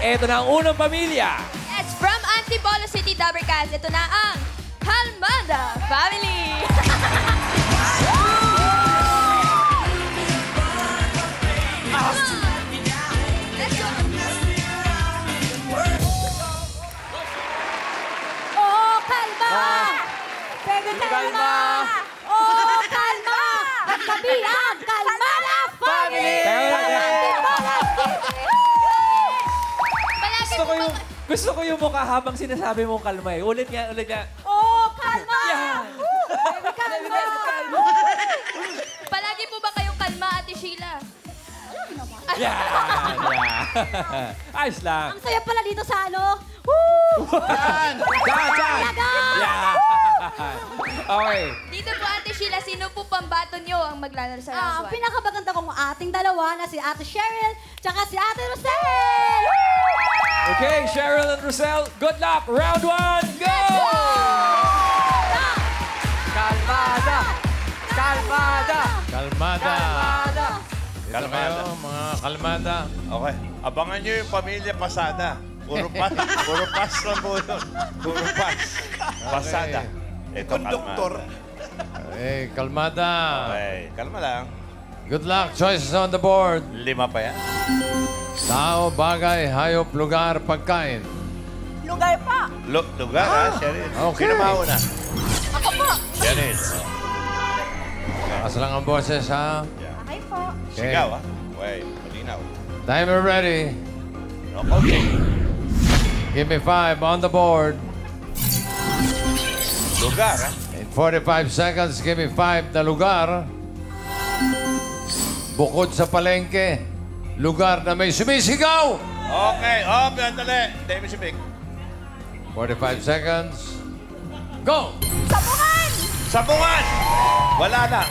Ito na ang unang pamilya. Yes, from Antipolo City, Dabercas. Ito na ang Calmada Family. Let's go. Oh, kalma! Baby, kalma! Oh, kalma! Kami ang Kalmada Family! Palagi Gusto po ko yung, ba, gusto ko yung mukha habang sinasabi mong kalma eh. Ulit nga, ulit nga. Oh, kalma! Yan. Baby, kalma! palagi po ba kayong kalma, Ate Sheila? Yan. Ayos lang. Ang saya pala dito sa ano. Woo! Yan. Yan. Yan. Okay. Dito po, Ate Sheila, sino po pambato nyo ang maglalaro sa last Ang one? pinakamaganda kong ating dalawa na si Ate Cheryl tsaka si Ate Rosel! Okay, Cheryl and Rosel, good luck. Round 1, go! Kalmada! Kalmada! Kalmada. Dito Kalmada. kayo, mga kalmada. Okay. Abangan nyo yung pamilya Pasada. Puro pas lang po yun. Puro pas. Pasada. Ito, Kalmada. Okay, kalmada. Okay, kalma lang. Good luck. Choices on the board. 5 pa yan. Tao, bagay, hayop, lugar, pagkain. Lugar pa! Lugar, ha, Cheryl? Okay. Sino mauna? Ako po! Cheryl. Taas lang ang boses, ha? Okay po. Okay. Sigaw, ha? Okay, malinaw. Timer ready. Okay. Give me 5 on the board. Lugar, ha? In 45 seconds, give me 5 na lugar. Bukod sa palengke, lugar na may sumisigaw. Okay, dali. Hindi mo sibig. 45 seconds. Go! Sabungan! Sabungan! Wala na.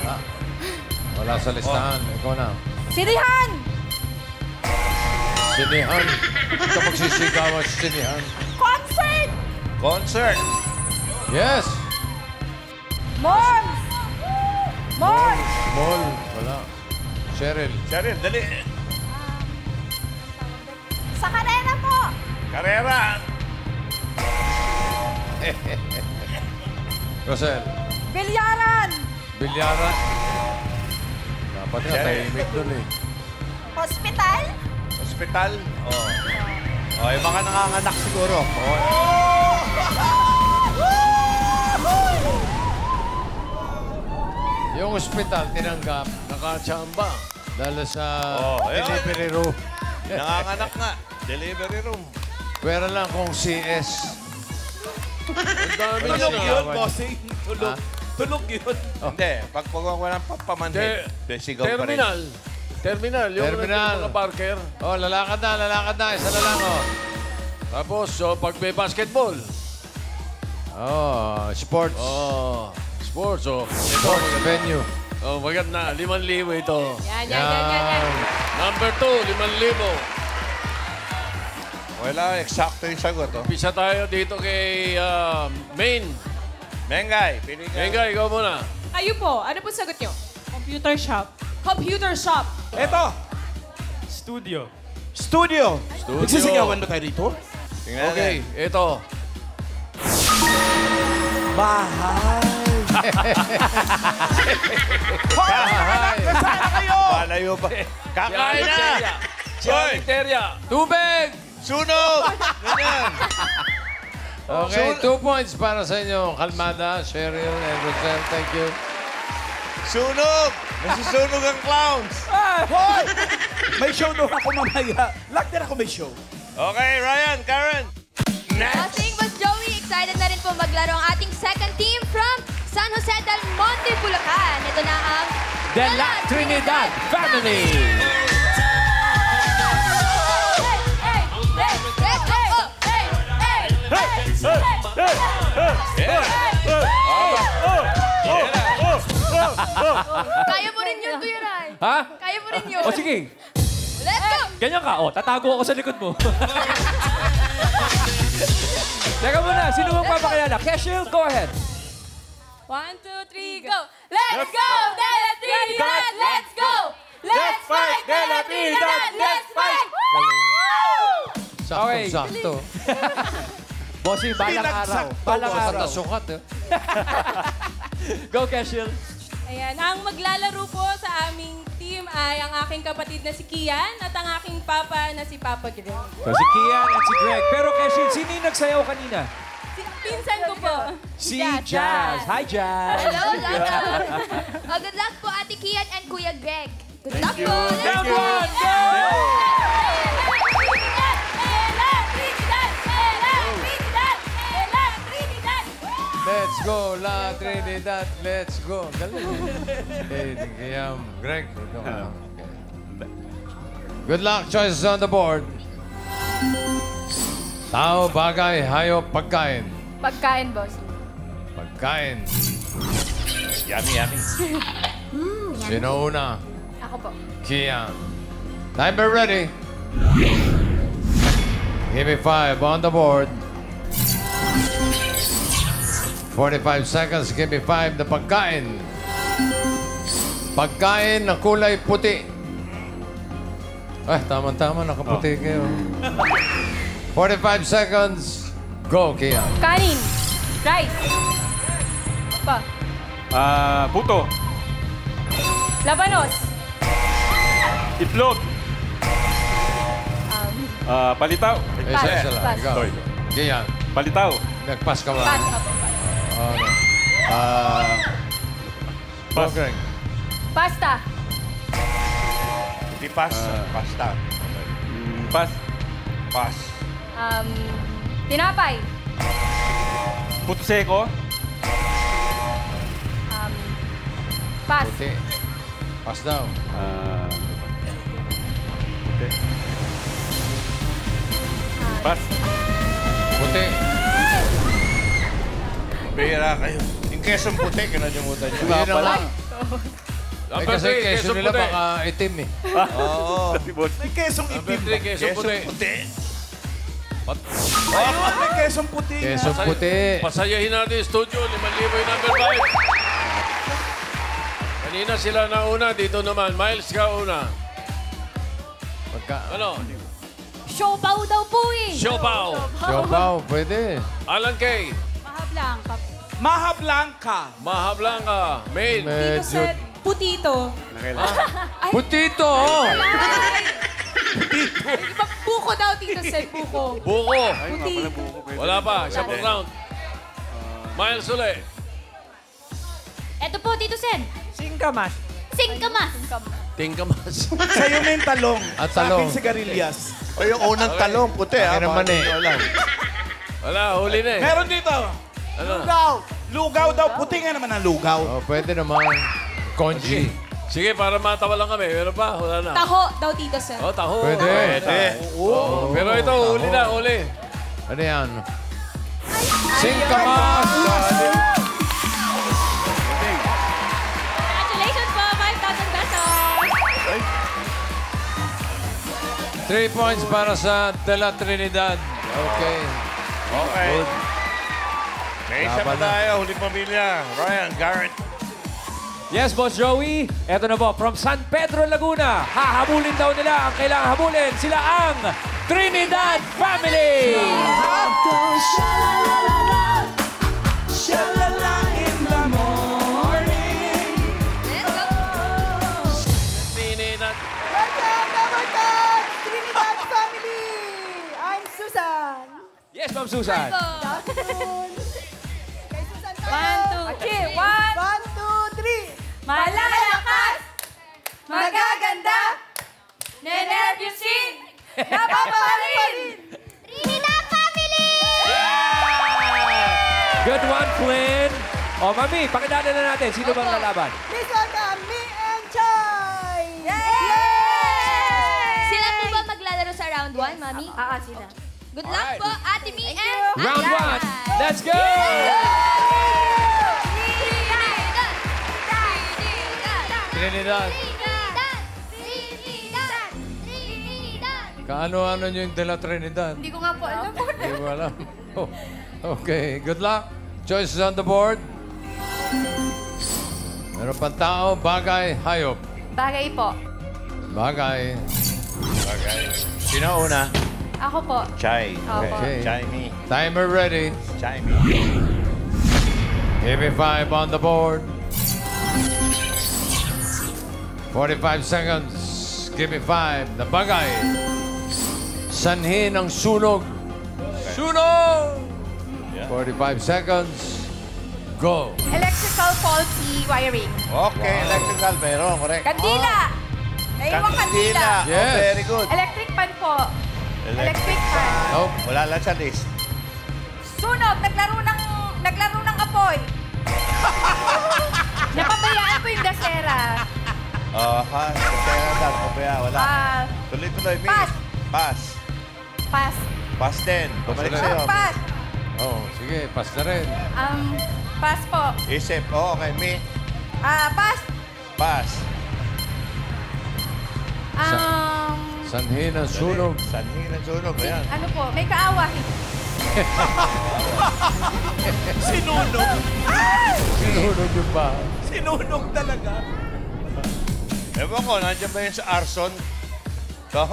Wala sa listahan. Ikaw na. Sirihan! Sinihan. Ito magsisigaw ang sinihan. Concert! Concert. Yes! Mall! Mall! Mall. Wala. Cheryl. Cheryl, dali. Sa karera po! Karera. Rosel. Bilyaran! Bilyaran. Dapat nga, Cheryl. tahimik dun eh. Hospital? Hospital. Oh. Oh, yung mga nanganganak siguro. Oh. Yung ospital, tinanggap, nakatsamba. Dahil sa ayun. delivery room. Nanganganak nga. Delivery room. Pwera lang kung CS. Tulog yun, bossing. Tulog. Tulog yun. Hindi. Pag walang papamanhid, sigaw pa rin. Terminal, yung Terminal. mga parker. Oh, lalakad na. Isa na lang, oh. Tapos, so, pag may basketball. Oh, sports. Oh, sports, oh. Sports venue. Oh, maganda. 5,000 ito. Yan. Number 2, 5,000. Wala, eksakto yung sagot, oh. Pisa tayo dito kay Main. Mengay, pili ka. Mengay, ikaw muna. Kayo po, ano po sagot nyo? Computer shop. Computer shop. Eto! Studio. Studio! Nagsisigawan ba tayo dito? Tingnan Okay, natin. ito. Bahay! Kasama kayo! Malayo ba? Kakain na! Hoy! Terya. Tubig! Sunog! Ganyan. Okay, 2 points para sa inyo. Kalmada, Cheryl, and Rosel. Thank you. Sunog! Nasusunog ang clowns! Hoy! May show daw ako mamaya. Lock din ako may show. Okay, Ryan, Karen. Next! Bossing Boss Joey, excited na rin po maglaro ang ating second team from San Jose del Monte, Bulacan. Ito na ang De La Trinidad Family. Kaya mo rin yun, Kuya Ray. Ha? Kaya mo rin yun. O sige, Let's go! ganyan ka. O, tatago ako sa likod mo. Teka muna, sino bang papakilala? Cashel, go ahead. 1, 2, 3, go! Let's go! De La Trinidad! Let's go! Let's fight! De La Trinidad! Let's fight! Saktong-sakto. Bossing, balang araw. Balang Sukat araw. na sukat, eh. Go, Keshil. Ayan, ang maglalaro po sa aming team ay ang aking kapatid na si Kian at ang aking papa na si Papa Greg. So, si Kian at si Greg. Pero, Keshil, sino yung nagsayaw kanina? Pinsan ko po. Si Jazz. Hi, Jazz. Hello, Lolo. Good luck po, Ate Kian and Kuya Greg. Good luck po. Round one, go! Let's go, La Trinidad. Let's go. Galing. Okay, kaya, Greg, dito ka lang. Okay. Good luck. Choices on the board. Tao, bagay, hayop, pagkain. Pagkain, boss. Pagkain. Yummy, yummy. Sino una? Ako po. Kian. Timer ready. Give me 5 on the board. 45 seconds. Give me 5 na pagkain. Pagkain na kulay puti. Ay, tama-tama. Nakaputi kayo. 45 seconds. Go, Kian. Kanin. Rice. Pa. Puto. Labanos. Itlog. Palitaw. Isa lang. Pass. Go. Kian. Palitaw. Nagpas ka ba? Pass ka po. Ano? Go, Greg. Pasta. Hindi pas. Pasta. Pas. Pas. Tinapay. Puto seko. Pass. Puti. Pass daw. Puti. Pas. Puti. Bihira kayo. Yung kesong puti, kinalimutan nyo. Hindi naman. Eh, Number kasi 3, keso queso nila puti. baka itim eh. Oo. May kesong Number itim. 3, queso Kesong puti. puti. Ayun, may kesong puti. Keso puti. Pasayahin natin yung studio. 5,000 yung number 5. Kanina sila na una. Dito naman. Miles ka una. Pagka... Ano? Siopaw daw po eh. Siopaw. Siopaw, pwede. Alan Kay. Mahablang. Maha Blanca. Maha Blanca. Main. Medyo... Putito. Putito! oh. Buko daw, Tito Sen. Buko. Buko. Puti. Wala pa. Isa pang round. Miles uli. Eto po, Tito Sen. Singkamas. Singkamas. Tingkamas. Sa'yo na yung talong. At Sa talong. akin sigarilyas. O yung unang talong, puti. Akin naman eh. Wala. Huli na eh. Meron dito. Ano? Lugaw. Lugaw daw. Puti nga naman ang lugaw. Oh, pwede naman. Konji. Sige, para matawa lang kami. Meron pa? Wala na. Taho daw, Tito Sen. Oh, taho. Pwede. Oh, pero ito, huli na, huli. Ano yan? Singkamas! Congratulations po, 5,000 pesos. 3 points para sa De La Trinidad. Okay. Okay. May isa pa Laban na. tayo. Huling pamilya. Ryan, Garrett. Yes, Boss Joey. Eto na po, from San Pedro, Laguna. Hahabulin daw nila ang kailangan habulin. Sila ang Trinidad Family! Trinidad. Trinidad family! I'm Susan. Yes, Ma'am Susan. Kay Susan tayo. 1, 2, Okay, 1. 1, 2, 3. Malalakas! Magaganda! Nenervyusin! Napaparin! Trinidad Family! Good one, Flynn. O, Mami, pakilala na natin. Sino bang lalaban? Please welcome me and Chai! Sila po ba maglalaro sa round 1, Mami? Sila. Good luck po, Ate Mi and Round Ayan. 1. Let's go! Trinidad. Kaano-ano nyo yung De La Trinidad? Hindi ko nga po alam. Hindi mo alam. Oh, okay, good luck. Choices on the board. Meron pang tao, bagay, hayop. Bagay po. Bagay. Okay. Sino una? Ako po. Chai. Opo. Okay. Chai me. Timer ready. Chai me. Give me 5 on the board. 45 seconds. Give me 5. Na bagay. Sanhi ng sunog. Sunog! 45 seconds. Go. Electrical faulty wiring. Okay, electrical. Meron, correct. Kandila. Naiwang kandila. Yes. Oh, very good. Electric pan po. Electric pan. Nope. Wala lang sa list. Sunog. Naglaro ng apoy. Napabayaan po yung dasera. Aha, kaya dad, papaya, wala. Tuloy-tuloy, Miss. Pass. Pass. Pass. Pass din. Bumalik Pass sa'yo. Pass. Oh, sige. Pass na rin. Pass po. Isip. Oh, okay, Mi. Pass. Pass. Sanhi ng sunog. Sanhi ng sunog. Ayan. Ano po? May kaaway. Sinunog. Sinunog yung ba? Sinunog talaga. Ewan ko, nandiyan ba yun sa arson? So,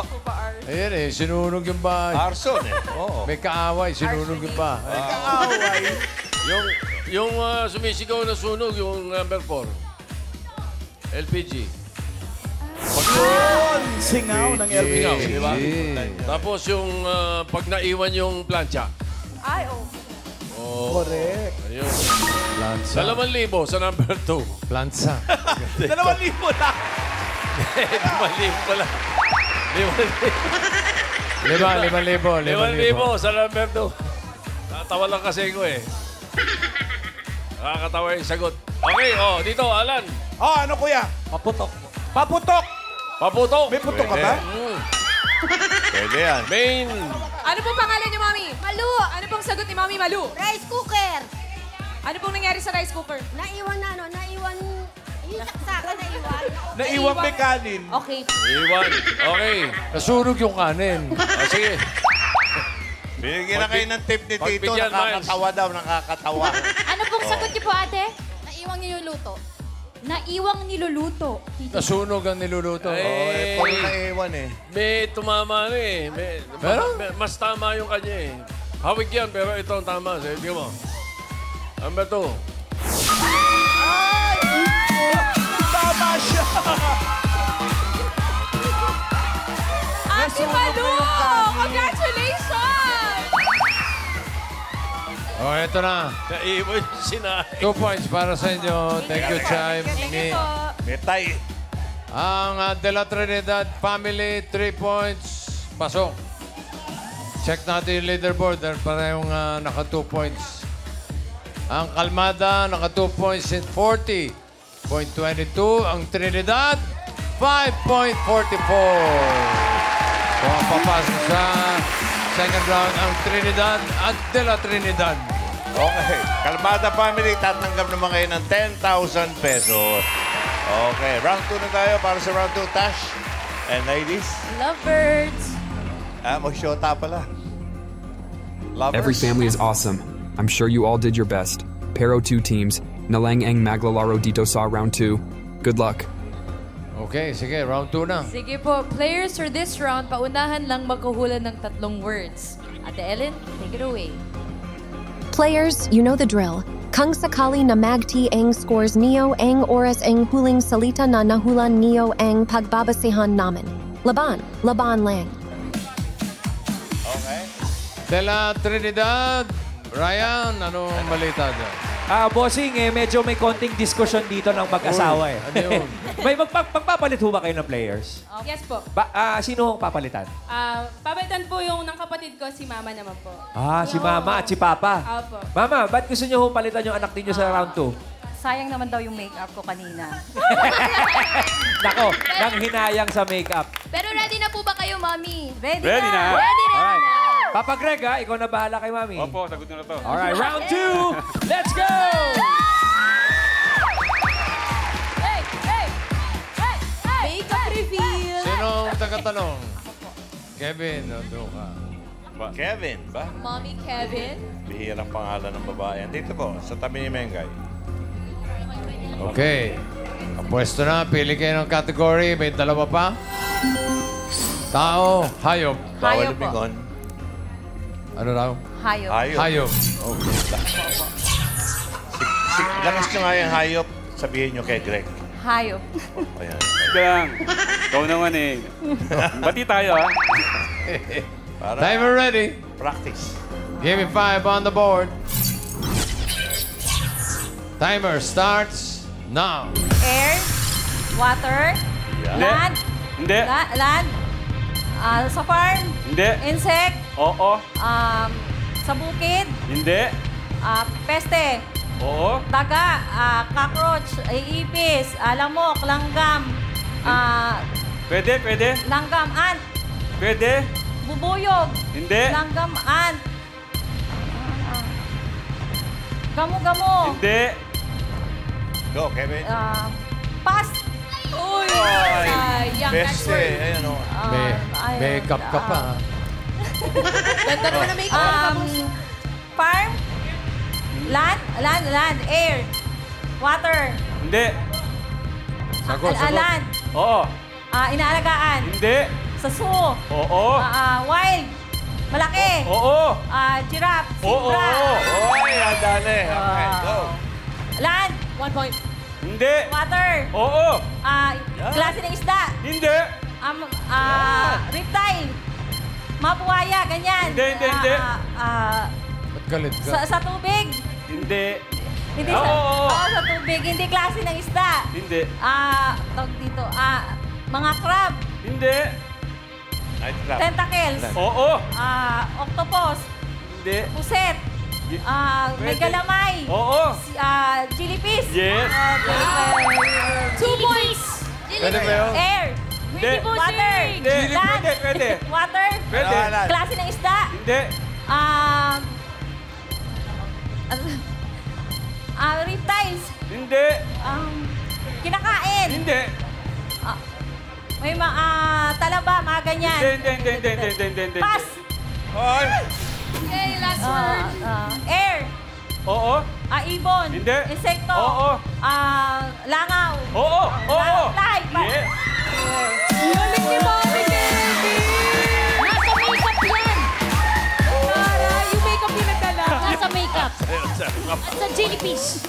Ayan eh, sinunog yung bahay. arson eh. Oo. May kaaway, sinunog yung bahay. Kaaway. Yung sumisigaw na sunog, yung number 4. LPG. Yun! Singaw ng LPG. LPG. Singaw, di ba? Eh, Tapos yung pag naiwan yung plancha. Ay, oh. Oh, Correct. ayun. Plansa. 2,000 sa number 2. Plansa. 2,000 lang. 5,000 pala. 5,000. 5,000 sa number 2. Natawa lang kasi ko eh. Nakakatawa yung sagot. Okay, dito, Alan. Oh, ano kuya? Paputok. Paputok. Paputok. May putok ka ba? Pwede yan. Main. Ano pong pangalan niyo, Mami? Malu. Ano pong sagot ni Mami Malu? Rice cooker. Ano pong nangyari sa rice cooker? Naiwan yung saksakan naiwan. Naiwan may kanin. Okay. Iwan. Okay. Nasunog yung kanin. Sige. Binigyan na kayo ng tip ni Tito. Pagbigyan, Nakakatawa daw, nakakatawa. Ano pong sagot niyo po, ate? Naiwang niluluto. Naiwang niluluto. Nasunog ang niluluto. Eh, Puro naiwan eh. may tumama na eh. Pero? Mas tama yung kanya eh. Hawig yan, pero ito ang tama. Sige mo. Number 2. Tama siya. Ate Malu! Congratulations! Oh, eto na. Naiwan yung sinahin. 2 points para sa inyo. Thank you, Chai. Thank you po. Metay. Ang De La Trinidad family, 3 points. Pasok. Check natin yung leaderboard. Dahil parehong naka 2 points. Ang Kalmada, naka 2 points in 40.22. Ang Trinidad, 5.44. So, ang papasok sa second round ang Trinidad at De La Trinidad. Okay. Kalmada family, tatanggap naman kayo ng 10,000 pesos. Okay. Round 2 na tayo para sa round 2. Tash and ladies. Lovebirds. Mag-shota pala. Lovers. Every family is awesome. I'm sure you all did your best. Pero 2 teams, Nalang Ang Maglalaro Dito Sa round 2. Good luck. Okay, sige. Round 2 na. Sige po, players for this round, paunahan lang magkahulan ng 3 words. Ate Ellen, take it away. Players, you know the drill. Kung sakali na magti ang scores neo ang oras ang huling salita na nahulan neo ang pagbabasehan namin. Laban lang. Okay. De La Trinidad, Ryan, anong balita dyan? Bossing, medyo may konting diskusyon dito ng mag-asawa eh. Ano yun? May magpapalit ho ba kayo ng players? Yes po. Sino ang papalitan? Pabalitan po yung ng kapatid ko, si Mama naman po. Si Mama at si Papa. Opo. Mama, ba't gusto niyo palitan yung anak ninyo sa round 2? Sayang naman daw yung makeup ko kanina. Nako, nang hinayang sa makeup. Pero ready na po ba kayo, Mami? Ready, Ready na. Ready na! Alright. Papa Greg, ikaw na bahala kay Mami. Opo, sagot nyo na to. Alright, round 2. Let's go! Makeup reveal! Sino ang tagatanong? Kevin, doon ka. Kevin ba? Mommy Kevin. Bihirang pangalan ng babae. Dito po, sa tabi ni Mengay. Okay. Pwesto na, pili kayo ng category. May 2 pa. Tao, hayop. Bawal Hayop po. lumingon. Ano raw? Hayop. Hayop. Okay. Lakas nyo nga yung hayop. Sabihin nyo kay Greg. Hayop. Ayan. Sige lang. Ikaw naman eh. Bati tayo, ha? Para Timer ready. practice. Give me 5 on the board. Timer starts now. Air. Water. Land. Hindi. Land. Sa farm. Hindi. Insect. Oo. Sa bukid. Hindi. Peste. Oo. Daga. Cockroach. Ipis. Lamok. Langgam. Pwede, pwede. Langgam. Ant. Pwede. Bubuyog. Hindi. Langgam. Ant. Gamo-gamo. Hindi. Go, Kevin. Pass. Uy! Ay, Sayang. Next Beste. word. Ayan o. Makeup ka pa. Ganda naman na makeup. Farm. Land. Air. Water. Hindi. Sagot. Land. Oo. Inaalagaan. Hindi. Sa zoo. Oo. Wild. Malaki. Oo. Giraffe. Oo. Zebra. Oy, ang dali. Okay, go. Land. 1 point. Hindi. Water. Oo. Klase ng isda. Hindi. Reptile. Mabuhaya, ganyan. Hindi. Ba't galit ka? Sa tubig. Hindi. Hindi Oo. sa tubig. Hindi klase ng isda. Hindi. Tawag dito. Mga crab. Hindi. Night club. Tentacles. Oo. Octopus. Hindi. Puset. May Pwede. galamay. Oo. Jellyfish. Yes. 2 points. Pwede ba yun? Air. Hindi. Water. Hindi. Land. Pwede. Water. Pwede. Klase ng isda. Hindi. Reptiles. Hindi. Kinakain. Hindi. May talaba, mga ganyan. Hindi. Pass. Oy. Okay, last word. Air. Oo. Ibon. Hindi. Insekto. Oo. Langaw. Oo. Oo. Fly. Yes. Galing ni Mami Kevin! Nasa makeup yan. Tara, yung makeup din nagdala. Nasa makeup. At sa jellyfish.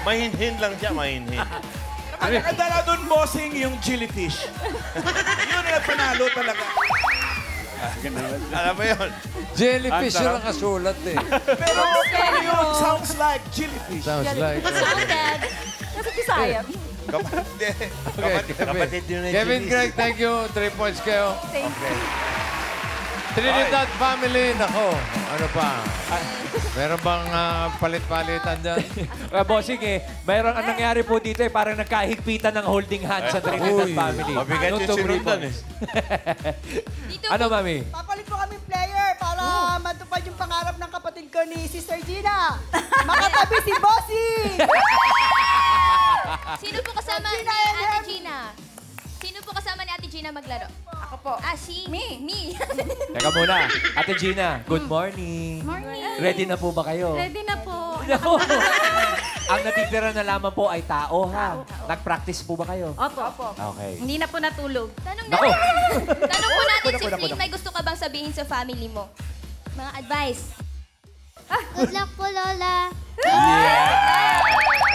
Mahinhin lang siya, mahinhin. Ang nakadala doon, bossing, yung jellyfish. Yun ang panalo talaga. Alam mo yun? Jellyfish yung nakasulat eh. Pero yun, sounds like jellyfish. Sounds like. Sounded. Nasa Bisaya. Kapatid yun na Kevin, Greg, thank you. 3 points kayo. Thank you. Trinidad family, nako. Ano pa? Meron bang palit-palitan dyan? Bossing mayroon ang nangyari po dito parang nagkahigpitan ng holding hands sa Trinidad family. Mabigat yung sinundan eh. Ano, Mami? Papalit po kami player para matupad yung pangarap ng kapatid ko ni Sister Gina. Makatabi si Bossy! Sino po kasama ni Ate Gina? Sino po kasama ni Ate Gina maglaro? Ako po. Si Me. Teka muna. Ate Gina, good morning. Morning. Ready na po ba kayo? Ready na po. No. Ang natitira na lamang po ay tao, ha? Nag-practice po ba kayo? Opo. Okay. Hindi na po natulog. Tanong Nako. po natin si Naku. Flynn, may gusto ka bang sabihin sa family mo? Mga advice. Good luck po, Lola.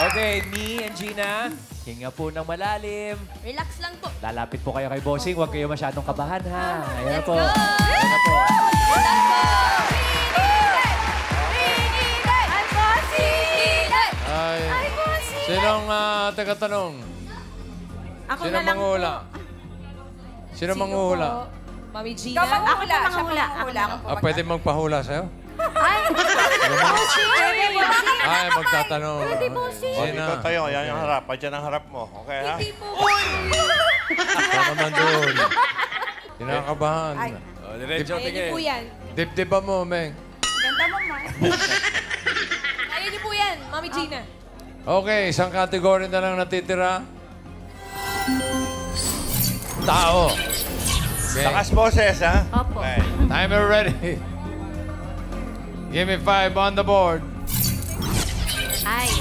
Okay, Me and Gina, hinga po ng malalim. Relax lang po. Lalapit po kayo kay Bossing. Huwag kayo masyadong kabahan, ha? Ayan na po. Go! Ayan na po. Ay, sinong taga-tanong? Ako Sino na lang manguhula? Sino manguhula? Mami Gina. Ikaw manghula. Siya manghula. Pwede magpahula sa'yo? Ay! Ay, magtatanong. O, dito tayo. Yan yung harap. Diyan ang harap mo. Okay, ha? Ito naman doon. Kinakabahan. Diretso, Kaya niyo po yan. Dibdiba mo, Meng. Ganda mo, Ma. Kaya niyo po yan, Mami Gina. Okay, isang category na lang natitira. Tao. Okay. Takas boses, ha? Opo. Okay. Timer ready. Give me 5 on the board. Ay.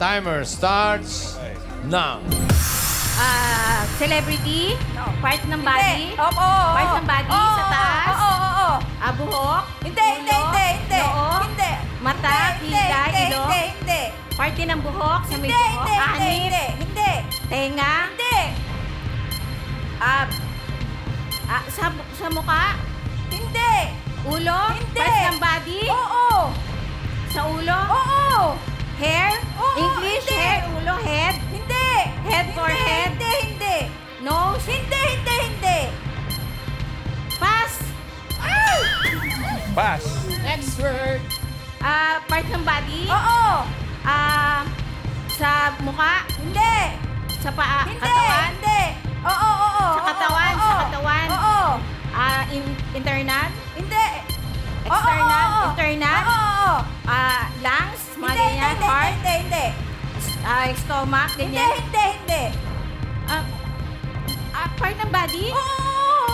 Timer starts now. Celebrity? Part ng body? Opo. Part ng body sa taas? Oo. Buhok? Hindi, hindi, hindi, hindi. Noo? Hindi. Mata? Hindi, Kilay? hindi, Ilong? hindi, hindi. Parte ng buhok? Sa may Hindi, buhok? hindi, hindi, Anit? hindi, hindi. Tenga? Hindi. Sa mukha? Hindi. Ulo? Hindi. Parts ng body? Oo. Sa ulo? Oo. Hair? Oo, English? hindi. Hair? Ulo? Head? Hindi. Head, forehead? Hindi, hindi. Nose? Hindi, hindi, hindi. Pass? Pass. Next word. Parts ng body? Oo. Sa mukha? Hindi. Sa paa? Hindi. Katawan? Hindi. Oo, oo. Sa katawan? Oo, Sa oo. katawan? Oo. Internal? Hindi. External? Oo, oo. Internal? Oo, oo. Lungs? Mga Hindi, ganyan? hindi, Heart? hindi, hindi. Stomach? Hindi, Ganyan? hindi, hindi. Part ng body? Oo.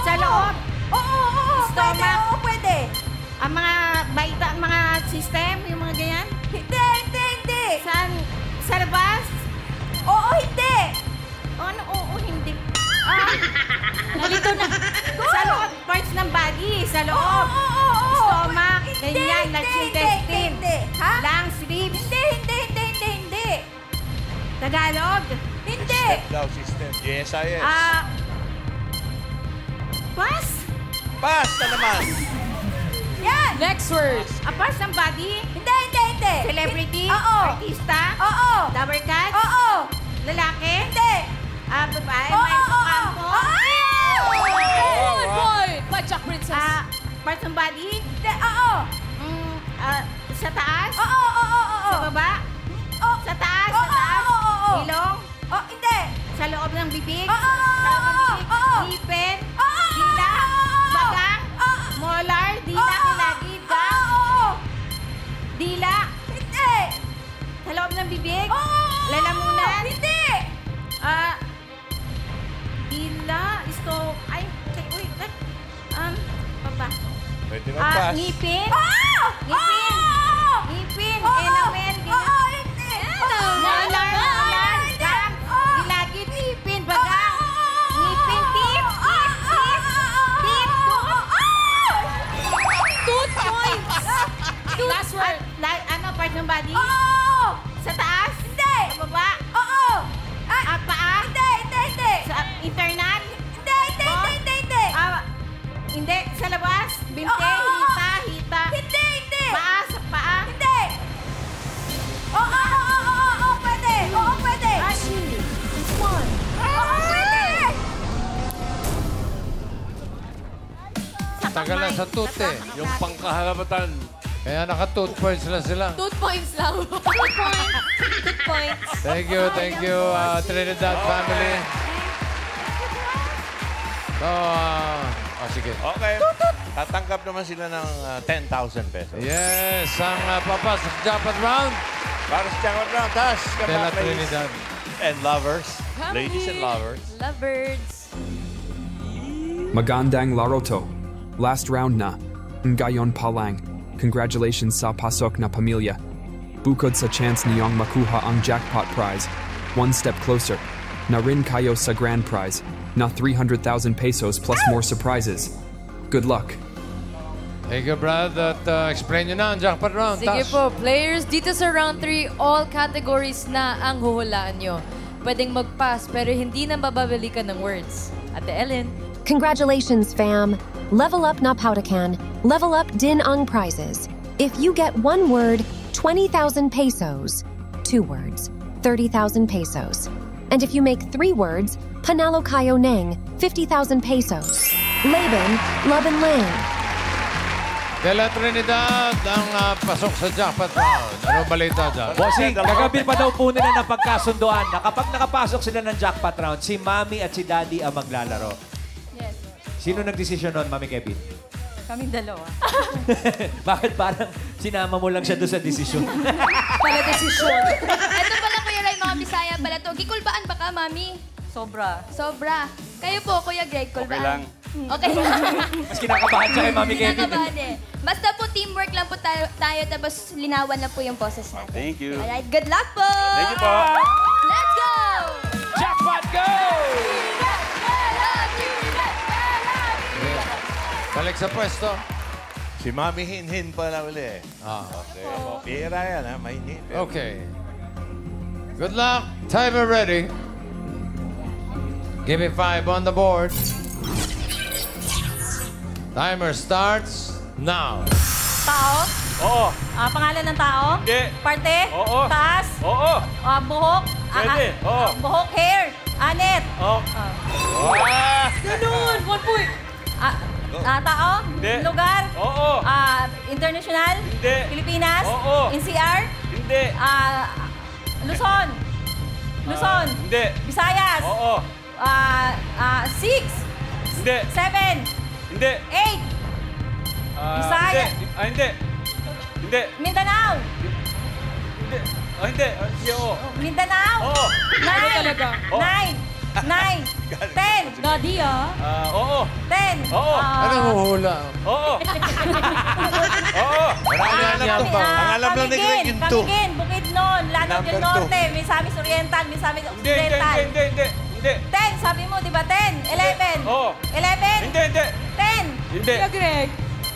Sa loob? Oo, oo. Stomach? Pwede, oo, pwede. Ang mga baita, mga system, yung mga ganyan? Hindi, hindi, hindi. Sa labas? Oo, hindi. Ano? Oo, hindi. Nalito na. Sa loob, parts ng body, sa Oo, loob. oo, oo. Stomach, Hindi, ganyan, hindi, large hindi, intestine. hindi. Ha? Lungs, ribs. Hindi, hindi, hindi, hindi, hindi. Tagalog? Hindi. Daw system. Yes, yes. Pass? Pass na naman. Yan. Next word. Parts ng body? Hindi, hindi, hindi. Celebrity? Oo. Artista? Oo. Dabber cat? Oo. Lalaki? Hindi. Babae? Oo, May oo, kampo? Good boy. Pajak Princess. Parts ng body? Hindi, oo. Sa taas? Oo, oo, oo, oo. Sa baba? Oo. Sa taas? Oo, Sa taas? oo, oo, oo. Ilong? Oh, hindi. Sa loob ng bibig? Oo, oo, Sa loob ng oo, bibig? oo. Ngipin? Oo, Dila? oo. Bagang? Oo. Molar? Dila? Oo. Kilagid? Oo, oo. Dila? Hindi. Sa loob ng bibig? Oo. Lalamunan? Hindi. Dila? Ay, uy. Baba. Pwede mag-pass. Ngipin? Oo. Ngipin? Oo. Ngipin? Oo. Enamel? Oo, hindi. Molar? Molar? Gang? Kilagid? Ngipin? Bagang? Ngipin? Tip? Tip? Tooth points. Last word. Ano, part ng body? Oo. Sa taas? Hindi. Sa baba? Oo. Paa? Hindi, hindi, hindi. Sa internal? Hindi, hindi, hindi, hindi. Hindi. Sa labas? Binte? Oo. Hita? Hindi, hindi. Paa? Sa paa? Hindi. Oo, oo, oo, oo, oo, pwede. Oo, pwede. Oo, pwede. Tagal lang sa tooth eh. Yung pangkahalabatan. Kaya naka-tooth points lang sila. Tooth points lang. Tooth points. Tooth points. Thank you, Trinidad family. So, sige. Okay. Tatanggap naman sila ng 10,000 pesos. Yes, ang papasok jackpot round. Para sa jackpot round, Tash. Tela Trinidad. And lovers. Ladies and lovers. Lovebirds. Magandang Laroto. Last round na. Ngayon pa lang. Congratulations sa pasok na pamilya. Bukod sa chance niyong makuha ang jackpot prize. One step closer. Na rin kayo sa grand prize. Na 300,000 pesos plus more surprises. Good luck. Thank you, Brad. At explain nyo na ang jackpot round. Sige Tash. po, players, dito sa round 3, all categories na ang huhulaan nyo. Pwedeng mag-pass pero hindi na mababalikan ng words. Ate Ellen. Congratulations, fam. Level up na Pautakan. Level up din ang prizes. If you get one word, 20,000 pesos. 2 words, 30,000 pesos. And if you make 3 words, panalo kayo ng 50,000 pesos. Laban, Laban Lang. Tela Trinidad ang pasok sa jackpot round. Ano balita dyan? Bossing, kagabi pa daw po nila ng pagkasunduan na kapag nakapasok sila ng jackpot round, si Mami at si Daddy ang maglalaro. Yes. Sino nagdesisyon nun, Mami Kevin? Kaming dalawa. Bakit parang sinama mo lang siya doon sa desisyon? Pala desisyon. Ito pala, Kuya Ray, mga Bisaya pala to. Gikulbaan ba ka, Mami? Sobra. Sobra. Kayo po, Kuya Greg, kulbaan. Okay lang. Okay lang. Mas kinakabahan siya kay Mami Kevin. Kinakabahan eh. Basta po, teamwork lang po tayo tapos linawan na po yung boses natin. Thank you. Alright, good luck po! Thank you po. Let's go! Jackpot go! Balik sa pwesto. Si Mami Hinhin pala uli. Okay. Pira yan, ha? Mahinhin. Okay. Good luck. Timer ready. Give me 5 on the board. Timer starts now. Tao? Oo. Pangalan ng tao? Hindi. Parte? Oo. Taas? Oo. Buhok? Pwede. Oo. Buhok, hair? Anet? Oo. Ganun! 1 point. Tao? Hindi. Lugar? Oo. International? Hindi. Pilipinas? Oo. NCR? Hindi. Luzon? Luzon? Hindi. Visayas? Oo. 6? Hindi. 7? Hindi. 8? Bisaya? Hindi. Hindi. Mindanao? Hindi. Hindi. Oo. Mindanao? Oo. 9? talaga? 9? 10? Nadia. Oo. 10? Oo. Anong huhula? Oo. Oo. Ang alam lang ni Greg yung 2. Camiguin, Bukidnon, Lanao del Norte, Misamis Oriental, Misamis Occidental. Hindi. 10, sabi mo, di ba 10? 11? Oo. 11? Hindi. 10? Hindi. Greg?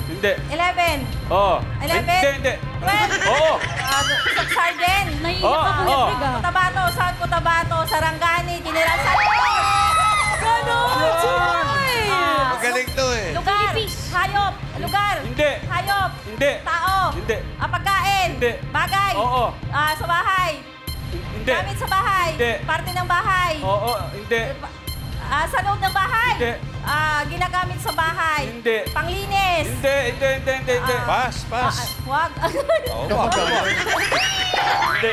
Hindi. 11? Oo. 11? Hindi. 12? Oo. Sargent? Naiiyak ako, Greg, ah. Cotabato, South Cotabato, Sarangani, General Santos. Ganon! Magaling to eh. Lugar? Hayop? Lugar? Hindi. Hayop? Hindi. Tao? Hindi. Pagkain? Hindi. Bagay? Oo. Sa bahay? Hindi. Gamit sa bahay? Hindi. Parte ng bahay? Oo. Hindi. Sa loob ng bahay? Hindi. Ginagamit sa bahay? Hindi. Panglinis? Hindi. Pass. Wag. Hindi.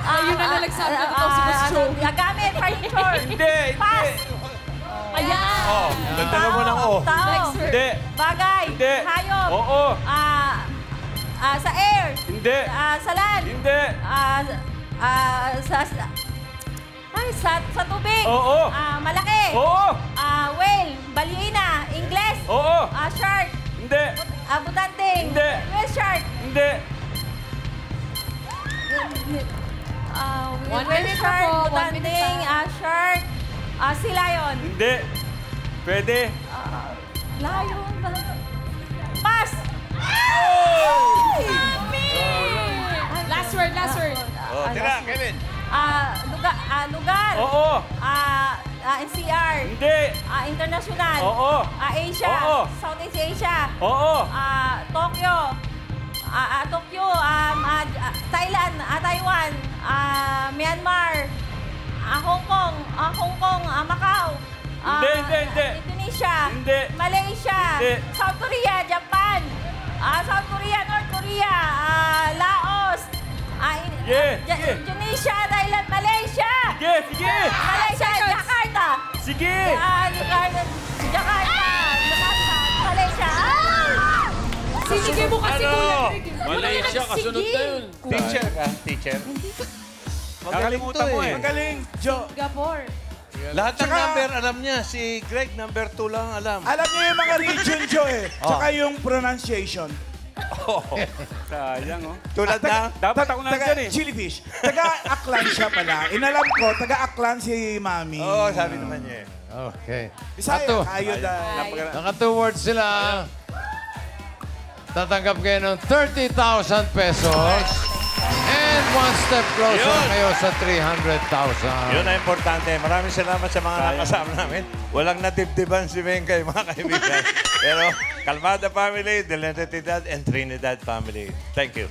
Ayun na nagsabi na ito si Boss Joe. Gamit, furniture? Hindi. Pass. Ayan. Oh, dagdagan mo ng O. Tao. Hindi. Bagay. Hindi. Hayop. Oo. Sa air. Hindi. Sa land. Hindi. Sa tubig. Oo. Malaki. Oo. Whale. Baliina. Ingles. Oo. Shark. Hindi. Butanting. Hindi. Whale shark. Hindi. Whale shark. Butanting. Shark. Sea lion. Hindi. Pwede. Lion. Pass. Last word. Oh, tira, Kevin. Lugar. Oo. NCR. Hindi. International. Oo. Asia. Oo. Southeast Asia. Oo. Tokyo. Thailand. Taiwan. Myanmar. Hong Kong. Macau. Hindi. Indonesia. Hindi. Malaysia. Hindi. South Korea. Japan. South Korea. North Korea. Laos. Indonesia. Thailand. Malaysia. Sige. Malaysia. Jakarta. Sige. Jakarta. Malaysia. Sinigay mo kasi, Kuya Greg. Malaysia, kasunod na yun. Teacher ka, teacher. Nakalimutan mo eh. Magaling, Jo. Singapore. Lahat ng number alam niya. Si Greg, number 2 lang alam. Alam niyo yung mga region, Jo eh. Tsaka yung pronunciation. Sayang, oh. Tulad na. Dapat ako nandyan eh. Chilifish. Taga-Aklan siya pala. Inalam ko, taga-Aklan si Mami. Oo, sabi naman niya eh. Okay. Bisaya, kayo dahil. Naka 2 words sila. Tatanggap kayo ng 30,000 pesos. And 1 step closer na kayo sa 300,000. Yun ang importante. Maraming salamat sa mga nakasama namin. Walang natibdiban si Mengay, mga kaibigan. Pero Calmada family, Delenatidad, and Trinidad family. Thank you.